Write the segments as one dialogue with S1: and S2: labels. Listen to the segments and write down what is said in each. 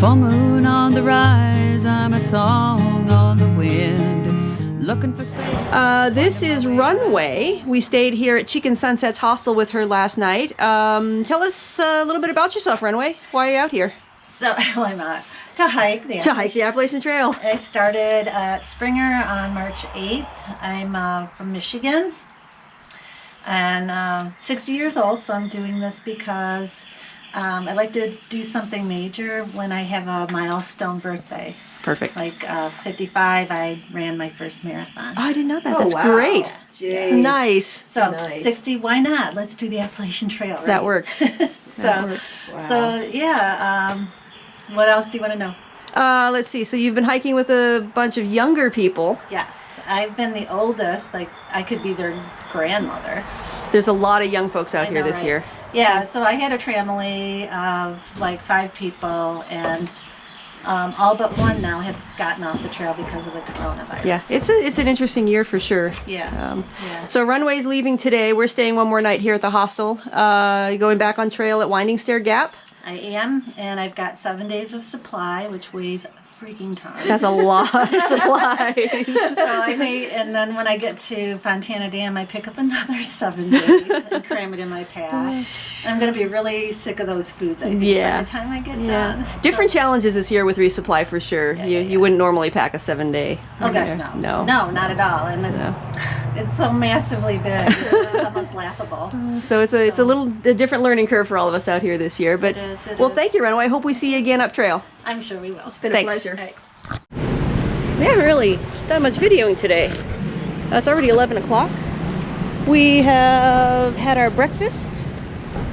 S1: Full moon on the rise, I'm a song on the wind, looking for space.
S2: This is Runway. We stayed here at Chica and Sunset's Hostel with her last night. Tell us a little bit about yourself, Runway. Why are you out here?
S3: So, I'm to hike the
S2: Appalachian Trail.
S3: I started at Springer on March 8th. I'm from Michigan and 60 years old, so I'm doing this because I like to do something major when I have a milestone birthday.
S2: Perfect.
S3: Like 55, I ran my first marathon.
S2: Oh, I didn't know that. That's great.
S3: Yeah.
S2: Nice.
S3: So, 60, why not? Let's do the Appalachian Trail, right?
S2: That works.
S3: So, yeah, what else do you want to know?
S2: Let's see. So you've been hiking with a bunch of younger people.
S3: Yes, I've been the oldest. Like, I could be their grandmother.
S2: There's a lot of young folks out here this year.
S3: Yeah, so I had a family of like 5 people, and all but one now have gotten off the trail because of the coronavirus.
S2: Yeah, it's an interesting year for sure.
S3: Yeah.
S2: So Runway's leaving today. We're staying one more night here at the hostel. Going back on trail at Winding Stair Gap.
S3: I am, and I've got 7 days of supply, which weighs a freaking ton.
S2: That's a lot of supplies.
S3: So I may, and then when I get to Fontana Dam, I pick up another 7 days and cram it in my pack. And I'm going to be really sick of those foods, I think, by the time I get done.
S2: Different challenges this year with resupply for sure. You wouldn't normally pack a 7-day.
S3: Oh gosh, no, not at all. And this, it's so massively big. It's almost laughable.
S2: So it's a different learning curve for all of us out here this year. But
S3: it is.
S2: Thank you, Runway. I hope we see you again up trail.
S3: I'm sure we will. It's
S2: been a pleasure.
S3: Right.
S2: We haven't really done much videoing today. It's already 11 o'clock. We have had our breakfast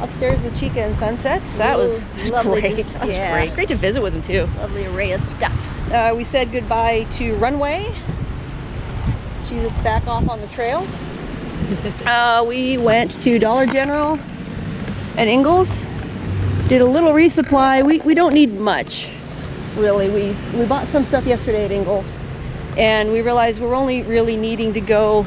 S2: upstairs with Chica and Sunsets. That was
S4: lovely.
S2: great. That was great. Great to visit with them too.
S4: Lovely array of stuff.
S2: We said goodbye to Runway. She's back off on the trail. We went to Dollar General and Ingalls. Did a little resupply. We don't need much, really. We bought some stuff yesterday at Ingalls, and we realized we're only really needing to go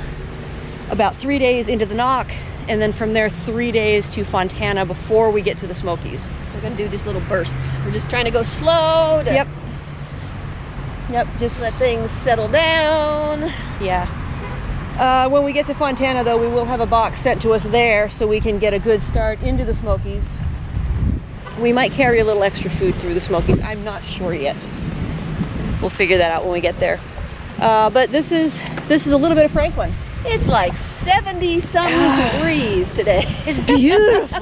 S2: about 3 days into the Knock, and then from there 3 days to Fontana before we get to the Smokies.
S4: We're gonna do just little bursts. We're just trying to go slow to just let things settle down.
S2: Yeah. When we get to Fontana, though, we will have a box sent to us there so we can get a good start into the Smokies. We might carry a little extra food through the Smokies. I'm not sure yet. We'll figure that out when we get there. But this is a little bit of Franklin.
S4: It's like 70-some degrees today.
S2: It's beautiful.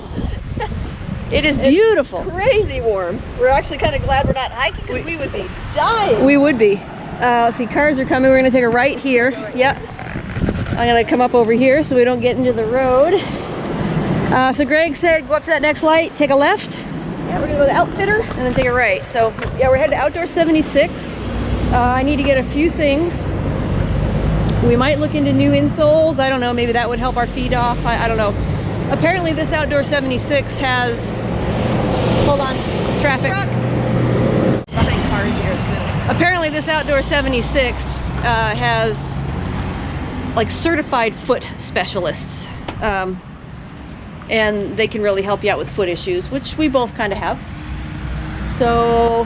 S2: It is beautiful.
S4: It's crazy warm. We're actually kind of glad we're not hiking because we would be dying.
S2: We would be. Let's see, cars are coming. We're gonna take a right here. Yep. I'm gonna come up over here so we don't get into the road. So Greg said go up to that next light, take a left.
S4: Yeah, we're gonna go to the Outfitter
S2: and then take a right. So yeah, we're headed to Outdoor 76. I need to get a few things. We might look into new insoles. I don't know, maybe that would help our feet off. I don't know. Apparently this Outdoor 76 has, hold on, traffic.
S4: behind cars here.
S2: Apparently this Outdoor 76 has like certified foot specialists. And they can really help you out with foot issues, which we both kind of have. So,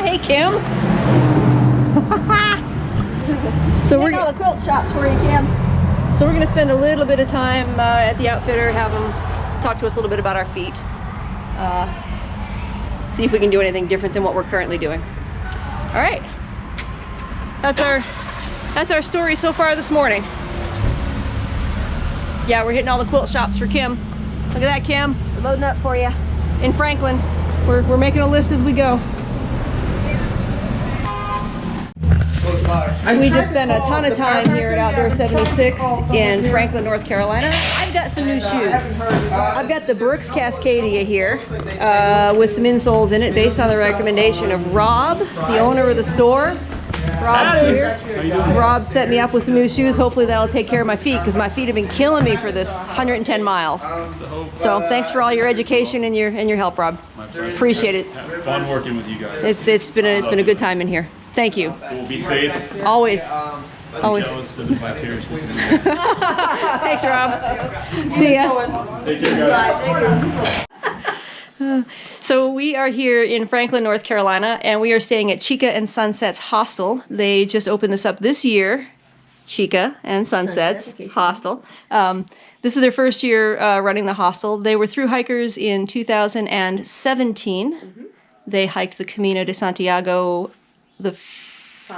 S2: hey Kim. So we're
S4: all the quilt shops where you can.
S2: So we're gonna spend a little bit of time at the Outfitter, have them talk to us a little bit about our feet. See if we can do anything different than what we're currently doing. All right, that's our story so far this morning. Yeah, we're hitting all the quilt shops for Kim. Look at that, Kim.
S4: We're loading up for you.
S2: In Franklin. We're making a list as we go. We just spent a ton of time here at Outdoor 76 in Franklin, North Carolina. I've got some new shoes. I've got the Brooks Cascadia here with some insoles in it based on the recommendation of Rob, the owner of the store. Rob's here. Rob set me up with some new shoes. Hopefully that'll take care of my feet because my feet have been killing me for this 110 miles. So thanks for all your education and your help, Rob. Appreciate it.
S5: Fun working with you guys.
S2: It's been a good time in here. Thank you.
S5: We'll be safe.
S2: Always. Always.
S5: Jealous of the vicariously.
S2: Thanks, Rob. See ya.
S5: Take care, guys.
S2: So we are here in Franklin, North Carolina, and we are staying at Chica and Sunset's Hostel. They just opened this up this year, Chica and Sunset's Hostel. This is their first year running the hostel. They were through hikers in 2017. Mm-hmm. They hiked the Camino de Santiago the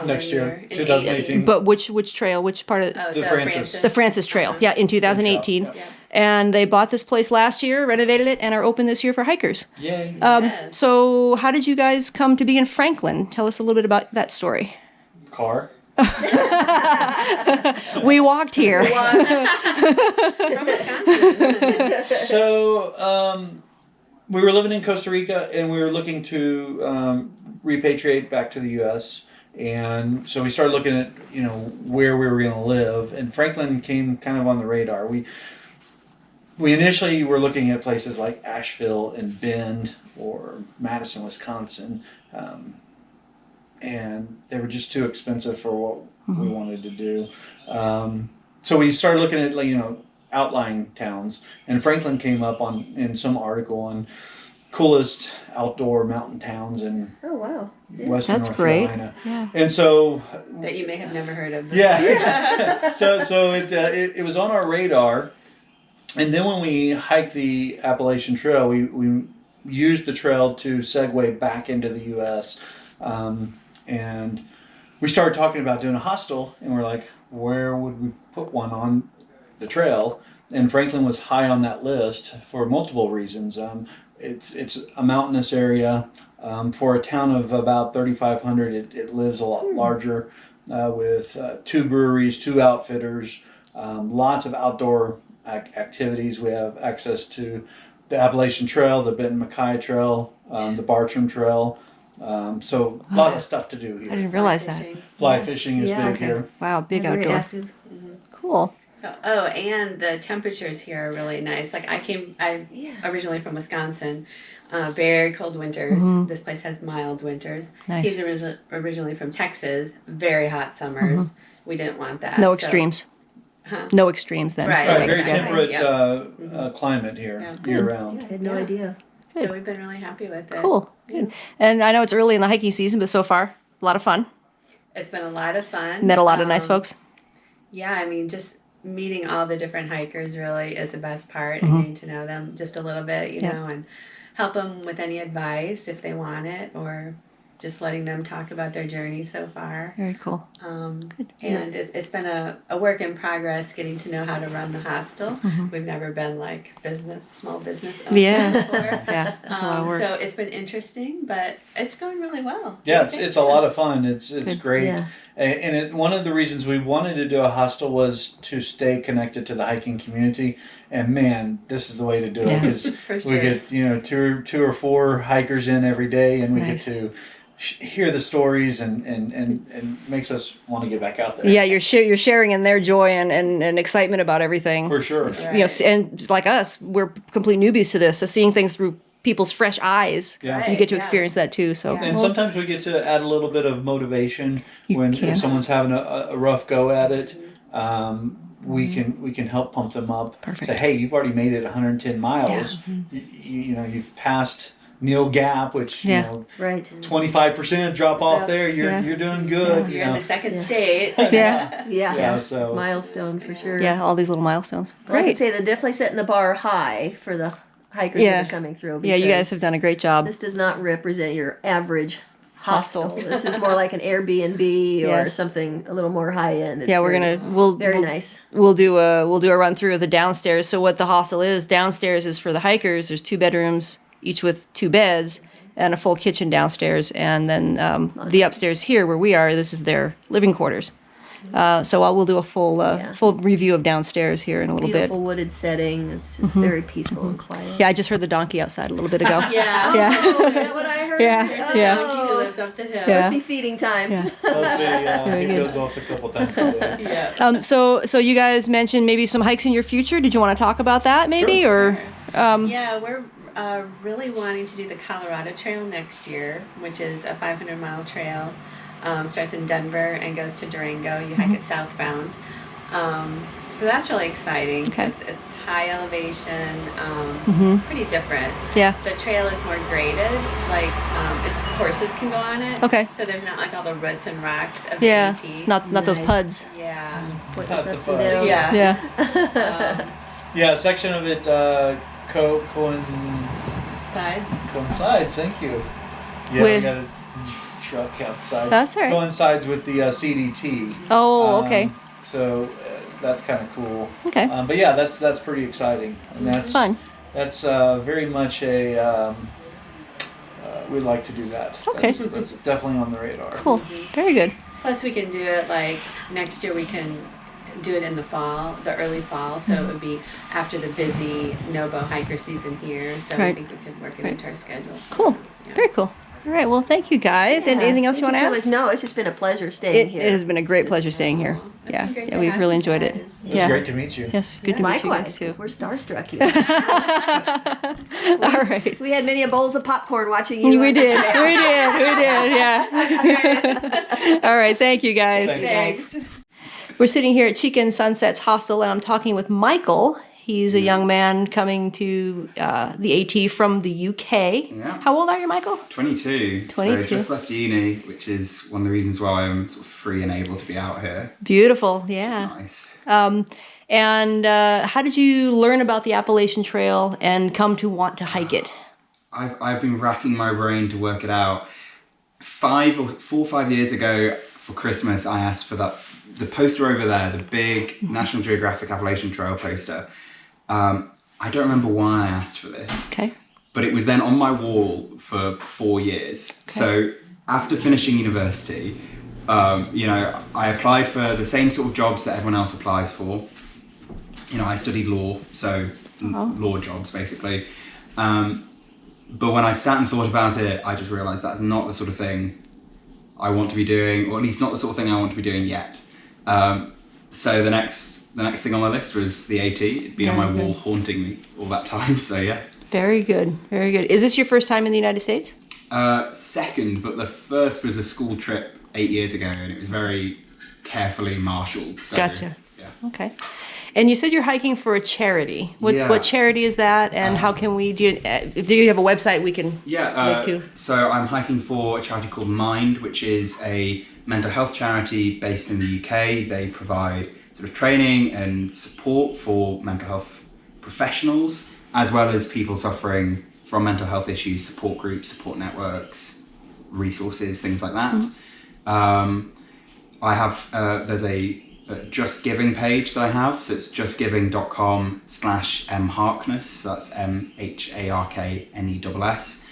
S5: next year, 2018.
S2: But which trail? Which part of
S5: the Francis?
S2: The Francis Trail. Yeah, in 2018. Yeah. And they bought this place last year, renovated it, and are open this year for hikers.
S5: Yay!
S2: So how did you guys come to be in Franklin? Tell us a little bit about that story.
S5: Car.
S2: We walked here.
S4: From Wisconsin.
S5: So we were living in Costa Rica, and we were looking to repatriate back to the U.S. And so we started looking at where we were going to live, and Franklin came kind of on the radar. We initially were looking at places like Asheville and Bend or Madison, Wisconsin, and they were just too expensive for what we wanted to do. So we started looking at outlying towns, and Franklin came up in some article on coolest outdoor mountain towns in Western North Carolina.
S2: Yeah.
S5: And so
S6: that you may have never heard of.
S5: Yeah. so it was on our radar. And then when we hiked the Appalachian Trail, we used the trail to segue back into the U.S. And we started talking about doing a hostel, and we're like, where would we put one on the trail? And Franklin was high on that list for multiple reasons. It's a mountainous area. For a town of about 3,500, it lives a lot larger with 2 breweries, 2 outfitters, lots of outdoor activities. We have access to the Appalachian Trail, the Benton MacKaye Trail, the Bartram Trail. So a lot of stuff to do here.
S2: I didn't realize that.
S5: Fly fishing is big here.
S2: Wow, big outdoor. Cool.
S6: So, and the temperatures here are really nice. Like I'm originally from Wisconsin, very cold winters. Mm-hmm. This place has mild winters.
S2: Nice.
S6: He's originally from Texas, very hot summers. Mm-hmm. We didn't want that.
S2: No extremes. No extremes then.
S6: Right.
S5: Very temperate climate here, year round.
S4: I had no idea.
S2: Good.
S6: So we've been really happy with it.
S2: Cool. Good. And I know it's early in the hiking season, but so far, a lot of fun.
S6: It's been a lot of fun.
S2: Met a lot of nice folks.
S6: Yeah, I mean, just meeting all the different hikers really is the best part, and getting to know them just a little bit, you know, and help them with any advice if they want it, or just letting them talk about their journey so far.
S2: Very cool.
S6: Good. And it's been a work in progress getting to know how to run the hostel. We've never been like small business owners before.
S2: Yeah, it's a lot of work.
S6: So it's been interesting, but it's going really well.
S5: Yeah, it's a lot of fun. It's great.
S2: Yeah.
S5: And one of the reasons we wanted to do a hostel was to stay connected to the hiking community. And man, this is the way to do it, because we get 2 or 4 hikers in every day, and we get to hear the stories and makes us want to get back out there.
S2: Yeah, you're sharing in their joy and excitement about everything.
S5: For sure.
S6: Right.
S2: And like us, we're complete newbies to this, so seeing things through people's fresh eyes, you get to experience that too. So
S5: and sometimes we get to add a little bit of motivation if someone's having a rough go at it. We can help pump them up.
S2: Perfect.
S5: Say, hey, you've already made it 110 miles. You've passed Neil Gap, which 25% drop off there. You're doing good.
S6: You're in the second state.
S5: So
S4: Milestone for sure.
S2: Yeah, all these little milestones.
S4: Well, I
S2: Great.
S4: could say they're definitely setting the bar high for the hikers that are coming through.
S2: Yeah, you guys have done a great job.
S4: This does not represent your average hostel. This is more like an Airbnb or something a little more high end.
S2: We'll
S4: nice.
S2: We'll do a run through of the downstairs. So what the hostel is, downstairs is for the hikers. There's 2 bedrooms, each with 2 beds, and a full kitchen downstairs. And then the upstairs here where we are, this is their living quarters. So we'll do a full review of downstairs here in a little bit.
S4: Beautiful wooded setting. It's just very peaceful and quiet.
S2: Yeah, I just heard the donkey outside a little bit ago.
S6: Yeah.
S4: Oh, is that what I heard?
S6: There's a donkey who lives up the hill.
S2: Yeah.
S4: Must be feeding time.
S5: it goes off a couple times a day.
S2: So you guys mentioned maybe some hikes in your future. Did you want to talk about that maybe?
S5: Sure.
S6: Yeah, we're really wanting to do the Colorado Trail next year, which is a 500-mile trail. Starts in Denver and goes to Durango. You hike it southbound. So that's really exciting.
S2: Okay.
S6: It's high elevation, pretty different.
S2: Yeah.
S6: The trail is more graded, like it's horses can go on it.
S2: Okay.
S6: So there's not like all the roots and rocks of
S2: Yeah.
S6: the AT.
S2: Not those puds.
S6: Yeah.
S4: What
S5: Not
S4: is
S5: the
S4: ups and
S5: fudge.
S4: downs.
S6: Yeah.
S2: Yeah.
S5: Yeah, a section of it coincides. Thank you. Yeah,
S2: With-
S5: we got a truck outside.
S2: That's all right.
S5: Coincides with the CDT.
S2: Oh, okay.
S5: So that's kind of cool.
S2: Okay.
S5: But yeah, that's pretty exciting. And that's
S2: Fun.
S5: That's very much a. We'd like to do that.
S2: Okay.
S5: That's definitely on the radar.
S2: Cool. Very good.
S6: Plus, we can do it like next year. We can do it in the fall, the early fall. So it would be after the busy no-bow hiker season here. So
S2: Right.
S6: I think we could work it into our schedule. So,
S2: Cool.
S6: yeah.
S2: Very cool. All right. Well, thank you guys. And anything else you want to
S4: Thank
S2: add?
S4: so much. No, it's just been a pleasure staying here.
S2: It has been a great
S4: It's
S2: pleasure
S4: just-
S2: staying here.
S6: It's
S2: Yeah.
S6: been great
S2: Yeah,
S6: to
S2: we've
S6: have
S2: really
S6: you
S2: enjoyed it.
S6: guys.
S5: It was
S2: Yeah.
S5: great to meet you.
S2: Yes. Good to meet you
S4: Likewise,
S2: guys too.
S4: 'cause we're starstruck here.
S2: All right.
S4: We had many a bowls of popcorn watching you.
S2: We
S4: on the
S2: did.
S4: trail.
S2: We did. Yeah. All right. Thank you guys.
S5: Thanks.
S2: We're sitting here at Chica and Sunset's Hostel, and I'm talking with Michael. He's a young man coming to the AT from the UK.
S7: Yeah.
S2: How old are you, Michael?
S7: 22.
S2: 22.
S7: So just left uni, which is one of the reasons why I'm sort of free and able to be out here.
S2: Beautiful. Yeah.
S7: Nice.
S2: And how did you learn about the Appalachian Trail and come to want to hike it?
S7: I've been racking my brain to work it out. 4 or 5 years ago for Christmas, I asked for the poster over there, the big National Geographic Appalachian Trail poster. I don't remember why I asked for this.
S2: Okay.
S7: But it was then on my wall for 4 years. So after finishing university, I applied for the same sort of jobs that everyone else applies for. I studied law, so law jobs basically. But when I sat and thought about it, I just realised that's not the sort of thing I want to be doing, or at least not the sort of thing I want to be doing yet. So the next thing on my list was the AT. It'd been on my wall haunting me all that time, so yeah.
S2: Very good. Very good. Is this your first time in the United States?
S7: Second, but the first was a school trip 8 years ago, and it was very carefully marshalled. So,
S2: Gotcha.
S7: Yeah.
S2: Okay. And you said you're hiking for a charity. What
S7: Yeah.
S2: what charity is that, and how can we do? If you have a website, we can link to.
S7: So I'm hiking for a charity called Mind, which is a mental health charity based in the UK. They provide sort of training and support for mental health professionals, as well as people suffering from mental health issues, support groups, support networks, resources, things like that. I have, there's a Just Giving page that I have, so it's justgiving.com/mharkness, so that's MHARKNESS,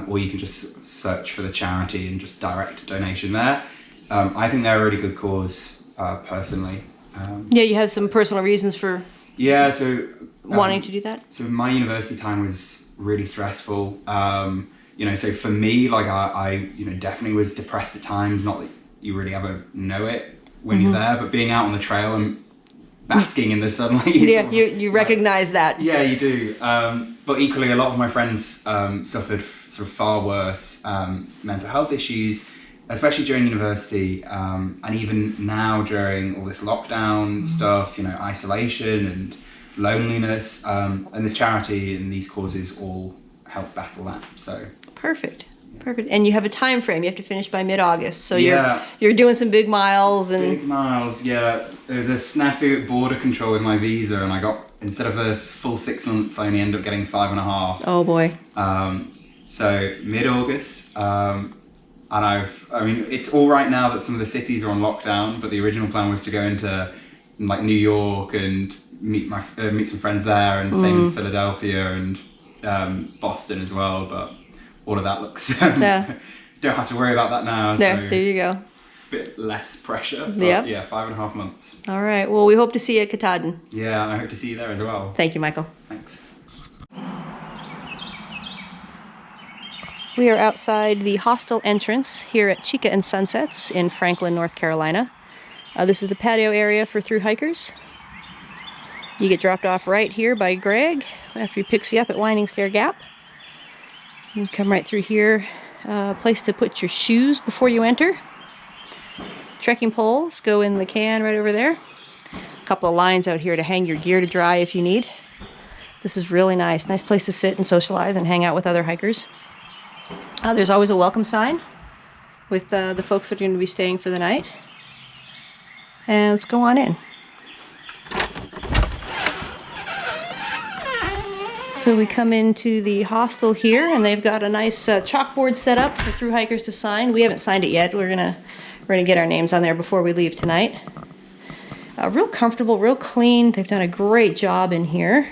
S7: or you can just search for the charity and just direct a donation there. I think they're a really good cause, personally.
S2: Yeah, you have some personal reasons for
S7: Yeah, so
S2: wanting to do that.
S7: so my university time was really stressful. So for me, like I definitely was depressed at times. Not that you really ever know it when you're there, but being out on the trail and basking in the sunlight.
S2: Yeah, you recognize that.
S7: Yeah, you do. But equally, a lot of my friends suffered sort of far worse mental health issues, especially during university, and even now during all this lockdown stuff, isolation and loneliness, and this charity and these causes all help battle that. So
S2: Perfect. And you have a time frame. You have to finish by mid-August. So
S7: Yeah.
S2: you're doing some big miles and
S7: big miles, yeah. There was a snafu at border control with my visa, and I got, instead of the full 6 months, I only ended up getting 5.5.
S2: oh boy.
S7: So mid-August, and it's all right now that some of the cities are on lockdown, but the original plan was to go into like New York and meet some friends there, and same in Philadelphia and Boston as well. But all of that looks
S2: Yeah.
S7: don't have to worry about that now.
S2: There
S7: So
S2: you go.
S7: bit less pressure. But
S2: Yep.
S7: yeah, 5.5 months.
S2: All right. Well, we hope to see you at Katahdin.
S7: Yeah, I hope to see you there as well.
S2: Thank you, Michael.
S7: Thanks.
S2: We are outside the hostel entrance here at Chica and Sunsets in Franklin, North Carolina. This is the patio area for thru hikers. You get dropped off right here by Greg after he picks you up at Winding Stair Gap. You come right through here. Place to put your shoes before you enter. Trekking poles go in the can right over there. couple of lines out here to hang your gear to dry if you need. This is really nice. Nice place to sit and socialize and hang out with other hikers. There's always a welcome sign with the folks that are going to be staying for the night. And let's go on in. So we come into the hostel here, and they've got a nice chalkboard set up for through hikers to sign. We haven't signed it yet. We're gonna get our names on there before we leave tonight. Real comfortable, real clean. They've done a great job in here.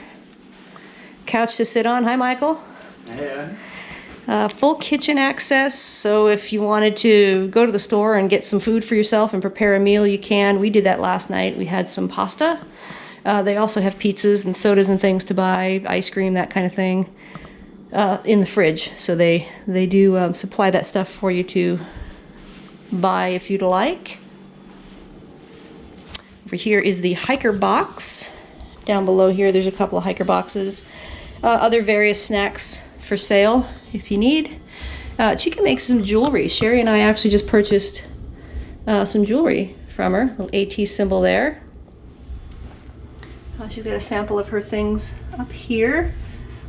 S2: Couch to sit on. Hi, Michael.
S7: Yeah.
S2: Full kitchen access, so if you wanted to go to the store and get some food for yourself and prepare a meal, you can. We did that last night. We had some pasta. They also have pizzas and sodas and things to buy, ice cream, that kind of thing, in the fridge. So they do supply that stuff for you to buy if you'd like. Over here is the hiker box. Down below here, there's a couple of hiker boxes. Other various snacks for sale if you need. Chica makes some jewelry. Sherry and I actually just purchased some jewelry from her. Little AT symbol there. She's got a sample of her things up here.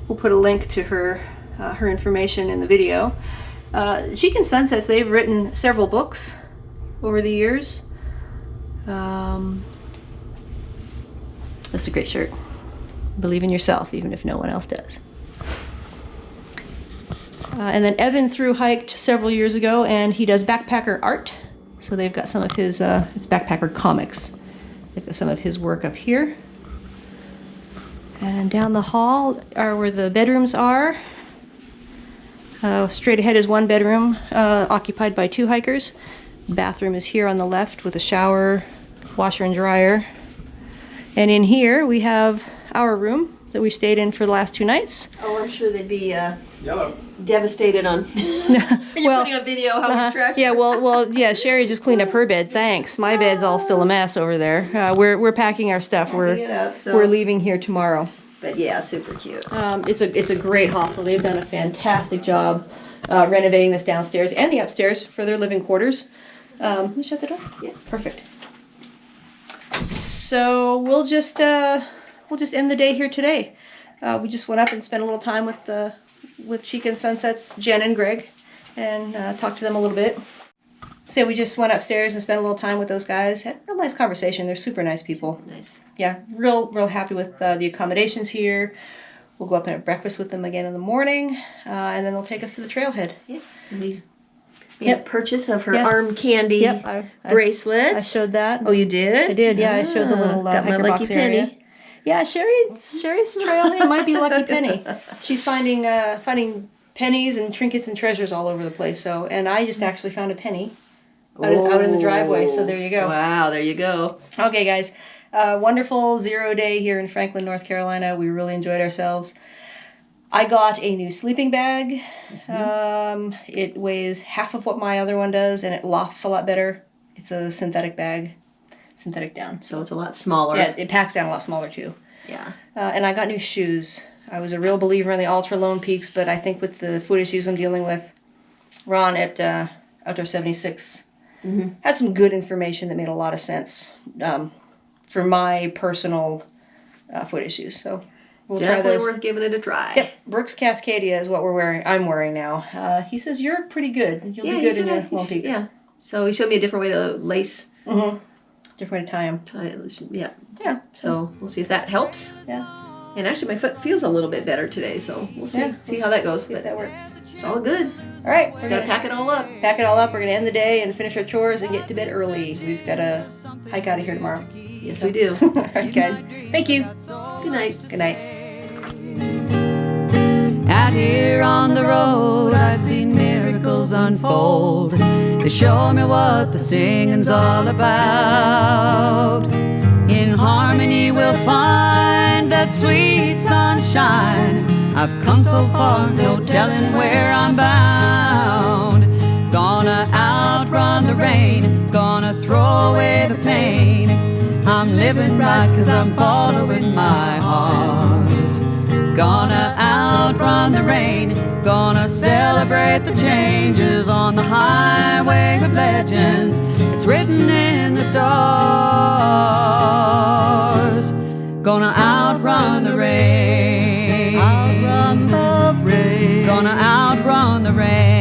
S2: We'll put a link to her information in the video. Chica and Sunsets, they've written several books over the years. That's a great shirt. Believe in yourself, even if no one else does. And then Evan hiked several years ago, and he does backpacker art. So they've got some of his backpacker comics. They've got some of his work up here. And down the hall are where the bedrooms are. Straight ahead is one bedroom occupied by 2 hikers. Bathroom is here on the left with a shower, washer and dryer. And in here we have our room that we stayed in for the last 2 nights.
S4: Oh, I'm sure they'd be
S7: Yellow.
S4: devastated on
S2: Well,
S4: putting on video how we trashed.
S2: yeah, well, yeah. Sherry just cleaned up her bed. Thanks. My bed's all still a mess over there. We're packing our stuff.
S4: Packing it up, so-
S2: We're leaving here tomorrow.
S4: But yeah, super cute.
S2: It's a great hostel. They've done a fantastic job renovating this downstairs and the upstairs for their living quarters. Let me shut the door.
S4: Yeah.
S2: Perfect. So we'll just end the day here today. We just went up and spent a little time with Chica and Sunsets, Jen and Greg, and talked to them a little bit. So we just went upstairs and spent a little time with those guys. Had a real nice conversation. They're super nice people.
S4: Nice.
S2: Yeah, real happy with the accommodations here. We'll go up and have breakfast with them again in the morning, and then they'll take us to the trailhead.
S4: Yeah. And these made a purchase of her arm candy
S2: Yep,
S4: bracelets.
S2: I showed that.
S4: Oh, you did?
S2: I did, yeah. I showed the little
S4: got my
S2: hiker
S4: lucky
S2: box
S4: penny.
S2: area. Yeah, Sherry's trail name might be Lucky Penny. She's finding pennies and trinkets and treasures all over the place. So, and I just actually found a penny out in the driveway. So there you go.
S4: Wow, there you go.
S2: Okay, guys. Wonderful 0 day here in Franklin, North Carolina. We really enjoyed ourselves. I got a new sleeping bag. It weighs half of what my other one does, and it lofts a lot better. It's a synthetic bag, synthetic down.
S4: So it's a lot smaller.
S2: Yeah, it packs down a lot smaller too.
S4: Yeah.
S2: And I got new shoes. I was a real believer in the Ultra Lone Peaks, but I think with the foot issues I'm dealing with, Ron at Outdoor 76 had some good information that made a lot of sense for my personal foot issues. So we'll try
S4: Definitely
S2: those.
S4: worth giving it a try.
S2: Yep, Brooks Cascadia is what I'm wearing now. He says you're pretty good. You'll be good in your Lone Peaks.
S4: Yeah. So he showed me a different way to lace.
S2: Different way to tie them.
S4: Yeah.
S2: Yeah.
S4: So we'll see if that helps.
S2: Yeah.
S4: And actually, my foot feels a little bit better today, so we'll see.
S2: Yeah.
S4: See how that goes.
S2: See if
S4: But
S2: that works.
S4: it's all good.
S2: All right.
S4: Just gotta pack it all up.
S2: Pack it all up. We're gonna end the day and finish our chores and get to bed early. We've got to hike out of here tomorrow.
S4: Yes, we do.
S2: All right, guys. Thank you.
S4: Good night.
S2: Good night.
S1: Out here on the road, I've seen miracles unfold. They show me what the singing's all about. In harmony we'll find that sweet sunshine. I've come so far, no telling where I'm bound. Gonna outrun the rain, gonna throw away the pain. I'm living right 'cause I'm following my heart. Gonna outrun the rain, gonna celebrate the changes on the highway of legends. It's written in the stars. Gonna outrun the rain. Outrun the rain. Gonna outrun the rain.